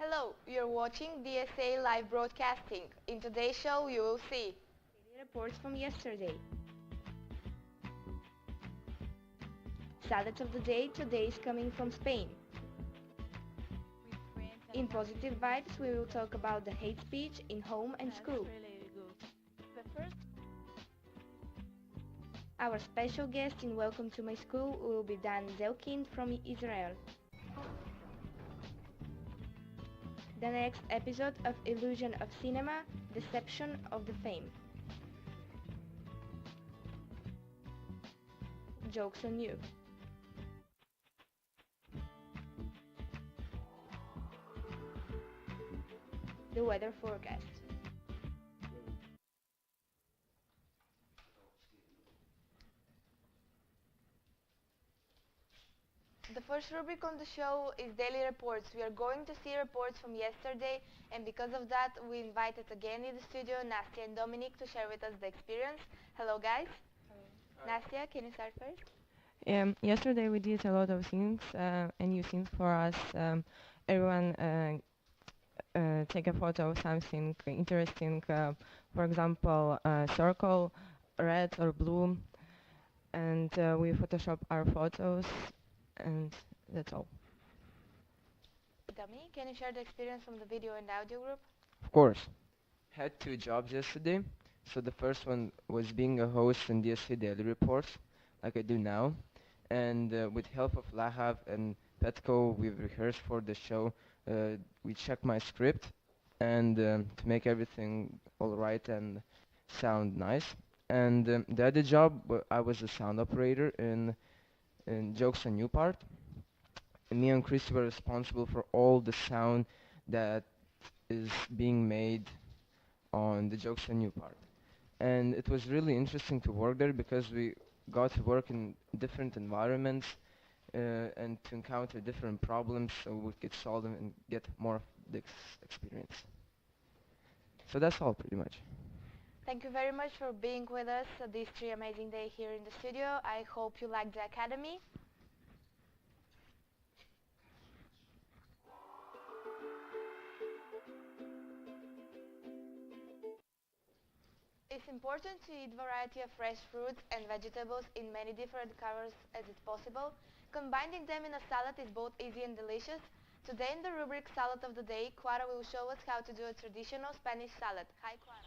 Hello, you're watching DSA live broadcasting. In today's show, you will see Daily reports from yesterday. Salads of the day today is coming from Spain. In positive vibes, we will talk about the hate speech in home and school. Really good. The first Our special guest in Welcome to My School will be Dan Zelkin from Israel. The next episode of Illusion of Cinema, Deception of the Fame. Jokes on You. The weather forecast. the first rubric on the show is daily reports. We are going to see reports from yesterday, and because of that, we invited again in the studio Nastya and Dominic to share with us the experience. Hello, guys. Hello. Nastya, can you start first? Yesterday we did a lot of things, and new things for us. Everyone take a photo of something interesting, for example, a circle, red or blue, and we Photoshop our photos, and that's all. Domi, can you share the experience from the video and audio group? Of course. Had two jobs yesterday. So the first one was being a host in DSA daily reports, like I do now. And with help of Lahav and Petko, we've rehearsed for the show. We checked my script and to make everything all right and sound nice. And the other job, I was a sound operator in Jokes on You part. And me and Chris were responsible for all the sound that is being made on the Jokes on You part. And it was really interesting to work there because we got to work in different environments and to encounter different problems so we could solve them and get more of this experience. So that's all pretty much. Thank you very much for being with us these 3 amazing days here in the studio. I hope you like the academy. It's important to eat variety of fresh fruits and vegetables in many different colors as it's possible. Combining them in a salad is both easy and delicious. Today in the rubric Salad of the Day, Quara will show us how to do a traditional Spanish salad. Hi, Quara.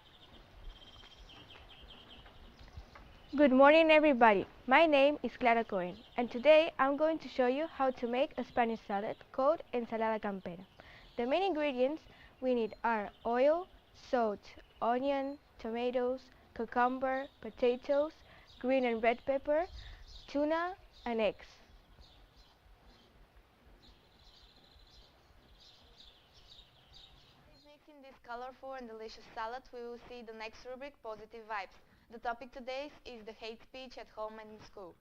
Good morning everybody, my name is Clara Cohen and today I'm going to show you how to make a Spanish salad called ensalada campera. The main ingredients we need are oil, salt, onion, tomatoes, cucumber, potatoes, green and red pepper, tuna and eggs. Mixing this colorful and delicious salad, we will see the next rubric, Positive Vibes. The topic today is the hate speech at home and in school.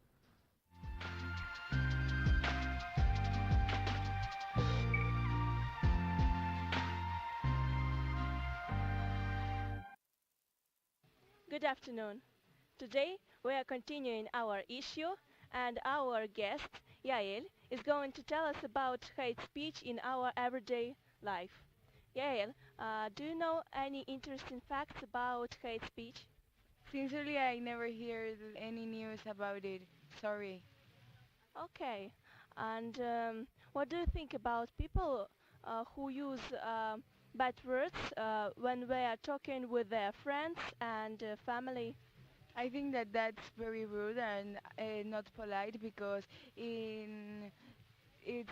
Good afternoon. Today we are continuing our issue and our guest, Yael, is going to tell us about hate speech in our everyday life. Yael, do you know any interesting facts about hate speech? Sincerely, I never heard any news about it. Sorry. Okay. And what do you think about people who use bad words when they are talking with their friends and family? I think that that's very rude and not polite because in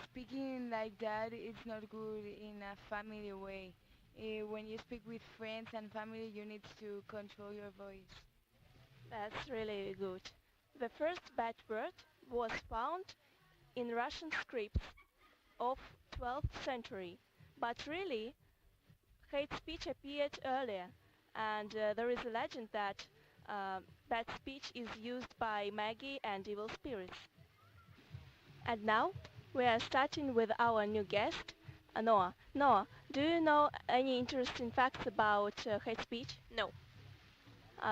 speaking like that, it's not good in a family way. When you speak with friends and family, you need to control your voice. That's really good. The first bad word was found in Russian scripts of 12th century, but really hate speech appeared earlier, and there is a legend that bad speech is used by Maggie and evil spirits. And now we are starting with our new guest, Noah. Noah, do you know any interesting facts about hate speech? No.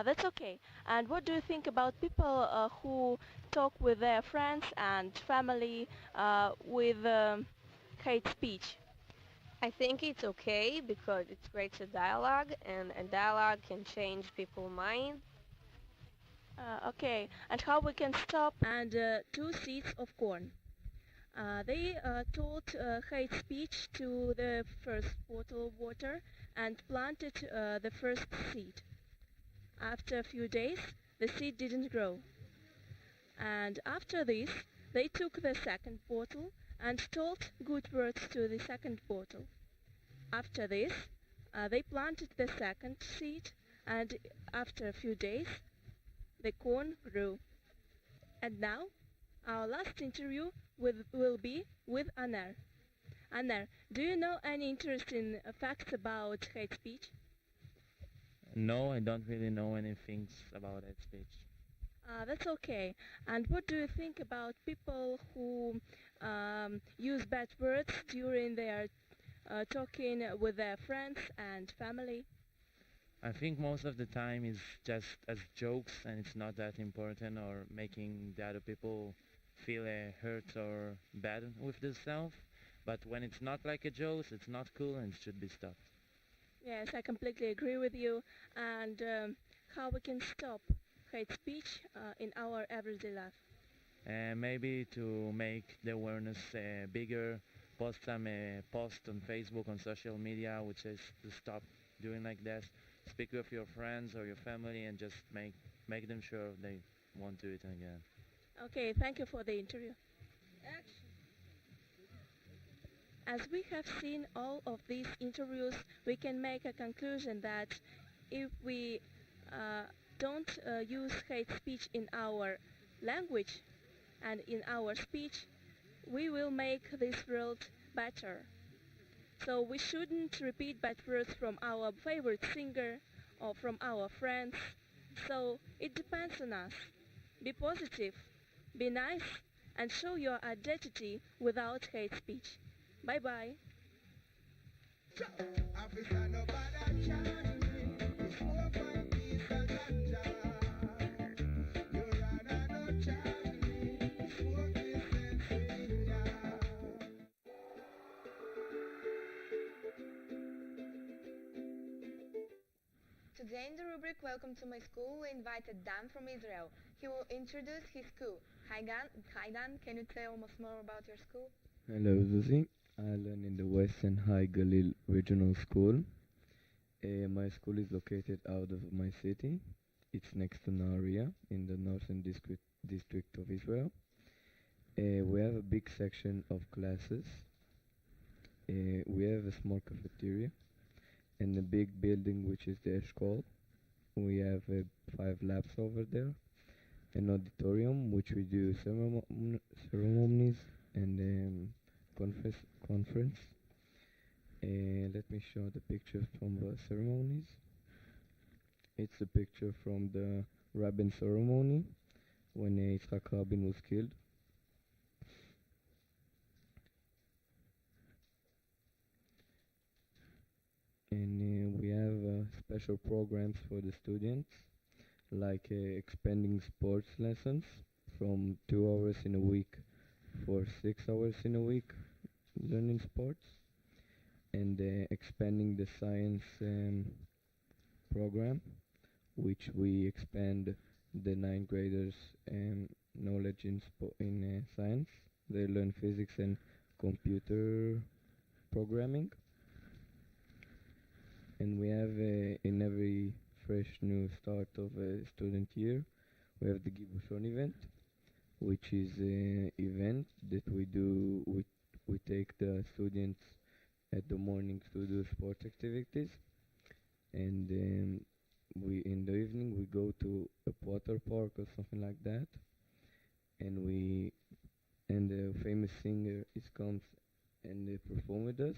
That's okay. And what do you think about people who talk with their friends and family with hate speech? I think it's okay because it creates a dialogue, and a dialogue can change people's mind. Okay, and how we can stop? And 2 seeds of corn. They taught hate speech to the first bottle of water and planted the first seed. After a few days, the seed didn't grow. And after this, they took the second bottle and told good words to the second bottle. After this, they planted the second seed, and after a few days, the corn grew. And now, our last interview will be with Anar. Anar, do you know any interesting facts about hate speech? No, I don't really know any things about hate speech. That's okay. And what do you think about people who use bad words during their talking with their friends and family? I think most of the time is just as jokes and it's not that important or making the other people feel hurt or bad with themselves. But when it's not like a joke, it's not cool and it should be stopped. Yes, I completely agree with you. And how we can stop hate speech in our everyday life? Maybe to make the awareness bigger, post some post on Facebook, on social media, which is to stop doing like this. Speak with your friends or your family and just make them sure they won't do it again. Okay, thank you for the interview. As we have seen all of these interviews, we can make a conclusion that if we don't use hate speech in our language and in our speech, we will make this world better. So we shouldn't repeat bad words from our favorite singer or from our friends. So it depends on us. Be positive, be nice, and show your identity without hate speech. Bye bye. Today in the rubric Welcome to My School, we invited Dan from Israel. He will introduce his school. Hi Dan, can you tell us more about your school? Hello, Zuzi. I learn in the Western High Galil Regional School. My school is located out of my city. It's next to Nahariya in the northern district of Israel. We have a big section of classes. We have a small cafeteria and a big building which is the Eshkol. We have 5 labs over there, an auditorium which we do ceremonies and conference. Let me show the picture from the ceremonies. It's a picture from the Rabin ceremony when Yitzhak Rabin was killed. And we have special programs for the students, like expanding sports lessons from 2 hours in a week for 6 hours in a week learning sports, and expanding the science program, which we expand the 9th graders knowledge in science. They learn physics and computer programming. And we have in every fresh new start of a student year, we have the Gibushon event, which is an event that we do. We take the students at the morning to do sport activities, and we in the evening we go to a water park or something like that, and the famous singer comes and they perform with us,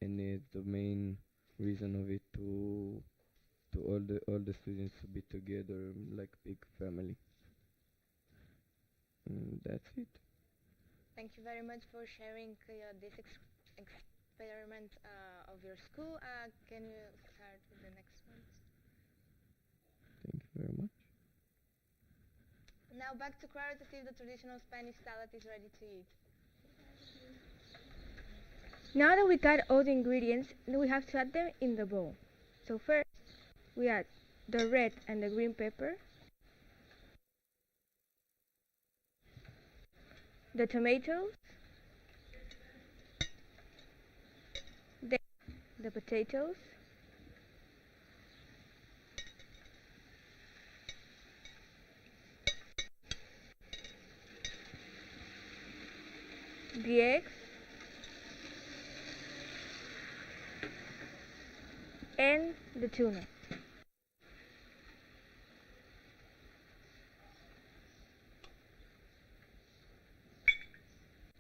and it's the main reason of it to all the students to be together like big family. That's it. Thank you very much for sharing this experiment of your school. Can you start with the next one? Thank you very much. Now back to Clara to see if the traditional Spanish salad is ready to eat. Now that we got all the ingredients, we have to add them in the bowl. So first, we add the red and the green pepper, the tomatoes, then the potatoes, the eggs, and the tuna.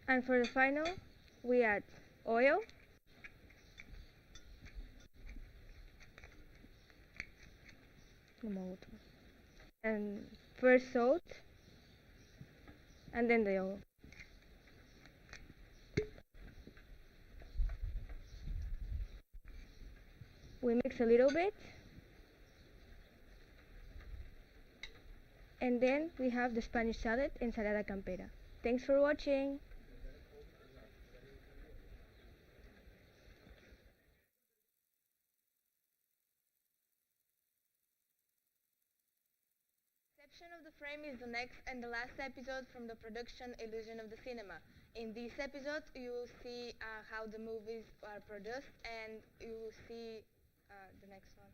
And for the final, we add oil, and first salt, and then the oil. We mix a little bit, and then we have the Spanish salad, ensalada campera. Thanks for watching! Inception of the Frame is the next and the last episode from the production Illusion of the Cinema. In this episode, you will see how the movies are produced, and you will see the next one.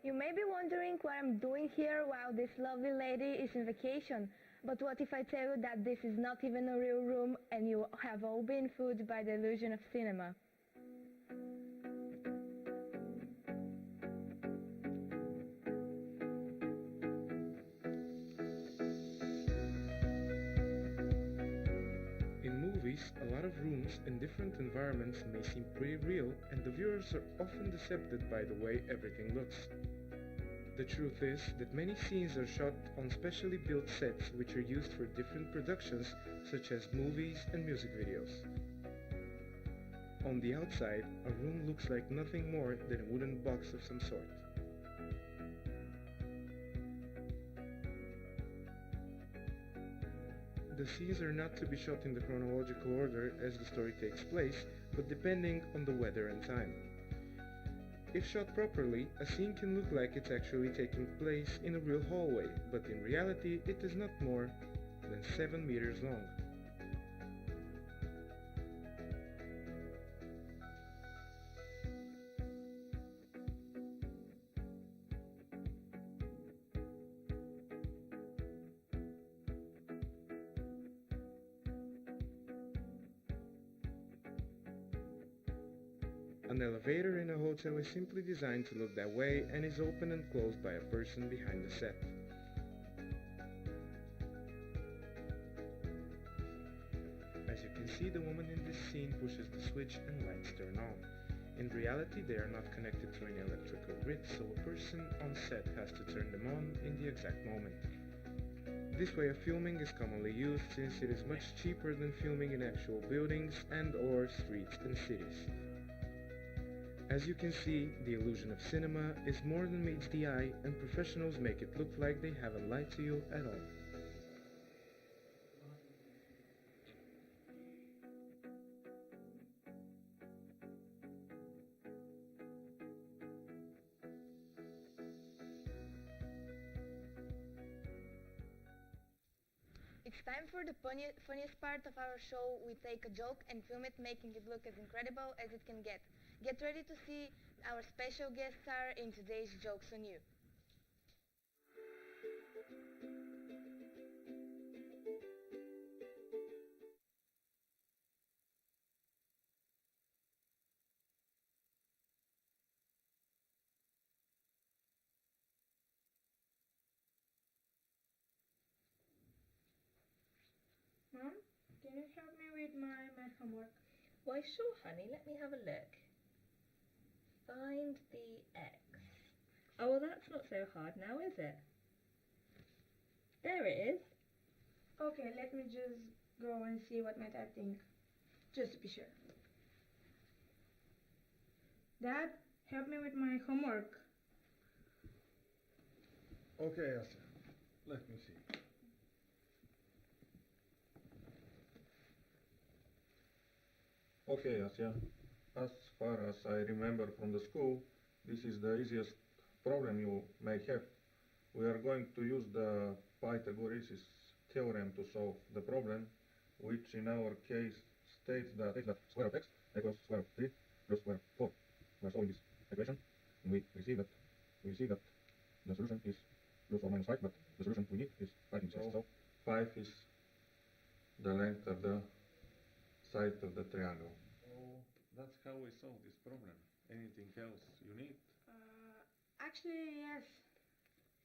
You may be wondering what I'm doing here while this lovely lady is in vacation. But what if I tell you that this is not even a real room and you have all been fooled by the illusion of cinema? In movies, a lot of rooms and different environments may seem pretty real, and the viewers are often decepted by the way everything looks. The truth is that many scenes are shot on specially built sets which are used for different productions such as movies and music videos. On the outside, a room looks like nothing more than a wooden box of some sort. The scenes are not to be shot in the chronological order as the story takes place, but depending on the weather and time. If shot properly, a scene can look like it's actually taking place in a real hallway, but in reality it is not more than 7 meters long. An elevator in a hotel is simply designed to look that way and is opened and closed by a person behind the set. As you can see, the woman in this scene pushes the switch and lights turn on. In reality, they are not connected to any electrical grid, so a person on set has to turn them on in the exact moment. This way of filming is commonly used since it is much cheaper than filming in actual buildings and/or streets and cities. As you can see, the illusion of cinema is more than meets the eye, and professionals make it look like they haven't lied to you at all. It's it's time for the funniest part of our show. We take a joke and film it, making it look as incredible as it can get. Get ready to see our special guest star in today's Jokes on You. Mom, can you help me with my math homework? Why, sure, honey. Let me have a look. Find the x. Oh, well, that's not so hard now, is it? There it is. Okay, let me just go and see what my dad thinks, just to be sure. Dad, help me with my homework. Okay, Asa. Let me see. Okay, Asya. As far as I remember from the school, this is the easiest problem you may have. We are going to use the Pythagoras theorem to solve the problem, which in our case states that square of x equals square of 3 plus square of 4. We are solving this equation, and we see that the solution is plus or minus 5, but the solution we need is 5 instead. So 5 is the length of the side of the triangle. So that's how we solve this problem. Anything else you need? Actually, yes.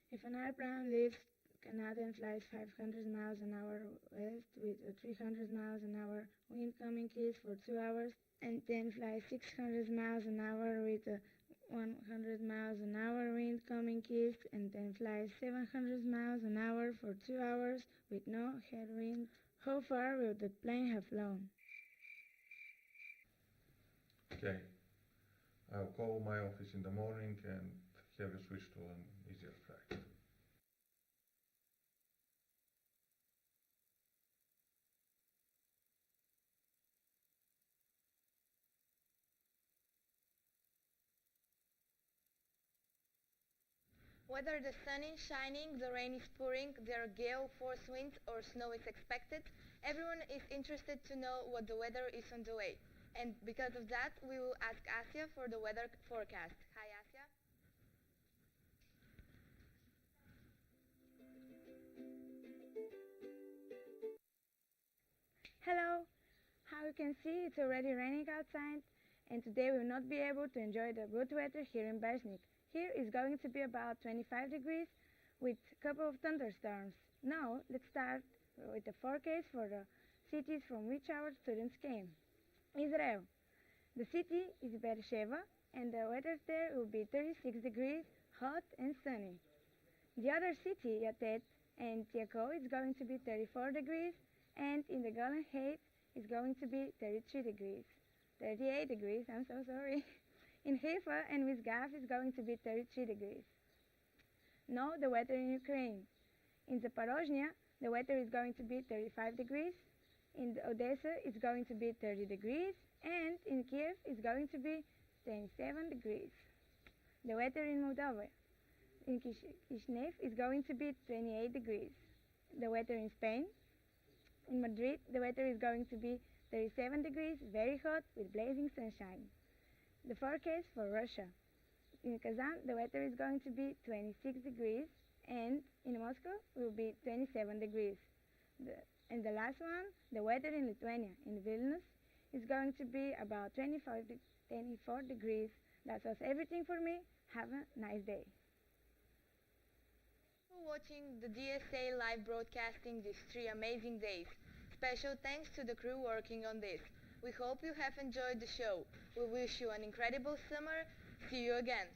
If an airplane leaves Canada and flies 500 miles an hour west with a 300 miles an hour wind coming east for 2 hours, and then flies 600 miles an hour with a 100 miles an hour wind coming east, and then flies 700 miles an hour for 2 hours with no headwind, how far will the plane have flown? Okay. I'll call my office in the morning and have you switch to an easier flight. Whether the sun is shining, the rain is pouring, there are gale force winds or snow is expected, everyone is interested to know what the weather is on the way. And because of that, we will ask Asya for the weather forecast. Hi, Asya. Hello! How you can see, it's already raining outside, and today we will not be able to enjoy the good weather here in Bersnik. Here is going to be about 25 degrees with a couple of thunderstorms. Now, let's start with the forecast for the cities from which our students came. Israel. The city is Beersheba, and the weather there will be 36 degrees, hot and sunny. The other city, Yatet and Tiako, is going to be 34 degrees, and in the Golan Heights is going to be 38 degrees, I'm so sorry. In Haifa and Misgaf is going to be 33 degrees. Now the weather in Ukraine. In Zaporozhye, the weather is going to be 35 degrees. In Odessa, it's going to be 30 degrees. And in Kiev, it's going to be 27 degrees. The weather in Moldova. In Kishinev is going to be 28 degrees. The weather in Spain. In Madrid, the weather is going to be 37 degrees, very hot with blazing sunshine. The forecast for Russia. In Kazan, the weather is going to be 26 degrees, and in Moscow will be 27 degrees. And the last one, the weather in Lithuania, in Vilnius, is going to be about 24 degrees. That was everything for me. Have a nice day. For watching the DSA live broadcasting these 3 amazing days. Special thanks to the crew working on this. We hope you have enjoyed the show. We wish you an incredible summer. See you again.